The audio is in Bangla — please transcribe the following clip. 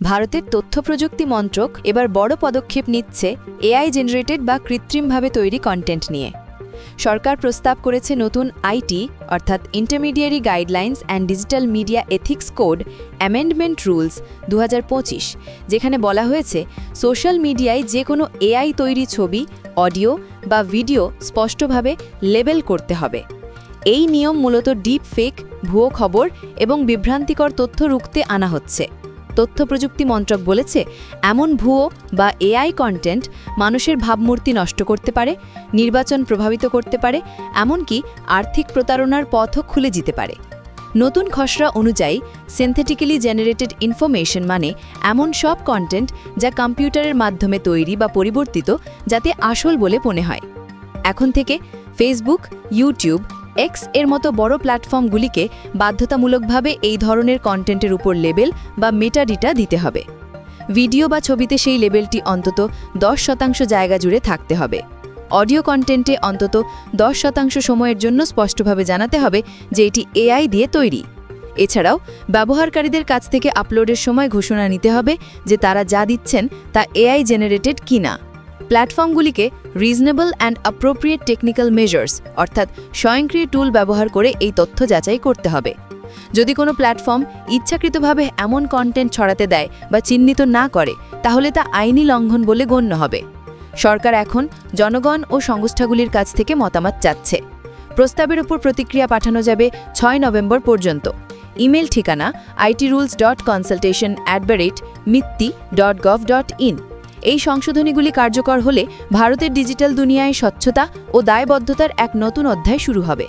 ভারতের তথ্য প্রযুক্তি মন্ত্রক এবার বড় পদক্ষেপ নিচ্ছে এআই জেনারেটেড বা কৃত্রিমভাবে তৈরি কন্টেন্ট নিয়ে। সরকার প্রস্তাব করেছে নতুন আইটি অর্থাৎ intermediary guidelines and digital media ethics code amendment rules 2025, যেখানে বলা হয়েছে সোশ্যাল মিডিয়ায় যে কোনো এআই তৈরি ছবি, অডিও বা ভিডিও স্পষ্টভাবে লেবেল করতে হবে। এই নিয়ম মূলত ডিপ ফেক, ভুয়ো খবর এবং বিভ্রান্তিকর তথ্য রুখতে আনা হচ্ছে। তথ্য প্রযুক্তি মন্ত্রক বলেছে, এমন ভুয়ো বা এআই কন্টেন্ট মানুষের ভাবমূর্তি নষ্ট করতে পারে, নির্বাচন প্রভাবিত করতে পারে, এমনকি আর্থিক প্রতারণার পথও খুলে যেতে পারে। নতুন খসড়া অনুযায়ী সিনথেটিক্যালি জেনারেটেড ইনফরমেশন মানে এমন সব কন্টেন্ট যা কম্পিউটারের মাধ্যমে তৈরি বা পরিবর্তিত যাতে আসল বলে মনে হয়। এখন থেকে ফেসবুক, ইউটিউব, এক্স এর মতো বড় প্ল্যাটফর্মগুলিকে বাধ্যতামূলকভাবে এই ধরনের কন্টেন্টের উপর লেবেল বা মেটাডেটা দিতে হবে। ভিডিও বা ছবিতে সেই লেবেলটি অন্তত 10% জায়গা জুড়ে থাকতে হবে। অডিও কন্টেন্টে অন্তত 10% সময়ের জন্য স্পষ্টভাবে জানাতে হবে যে এটি এআই দিয়ে তৈরি। এছাড়াও ব্যবহারকারীদের কাছ থেকে আপলোডের সময় ঘোষণা নিতে হবে যে তারা যা দিচ্ছেন তা এআই জেনারেটেড কিনা। প্ল্যাটফর্মগুলিকে reasonable and appropriate technical measures অর্থাৎ স্বয়ংক্রিয় টুল ব্যবহার করে এই তথ্য যাচাই করতে হবে। যদি কোনো প্ল্যাটফর্ম ইচ্ছাকৃতভাবে এমন কন্টেন্ট ছড়াতে দেয় বা চিহ্নিত না করে, তাহলে তা আইনি লঙ্ঘন বলে গণ্য হবে। সরকার এখন জনগণ ও সংস্থাগুলির কাছ থেকে মতামত চাচ্ছে। প্রস্তাবের উপর প্রতিক্রিয়া পাঠানো যাবে 6 নভেম্বর পর্যন্ত। ইমেল ঠিকানা itrules.consultation@mitti.gov.in। এই সংশোধনীগুলি কার্যকর হলে ভারতের ডিজিটাল দুনিয়ায় স্বচ্ছতা ও দায়বদ্ধতার এক নতুন অধ্যায় শুরু হবে।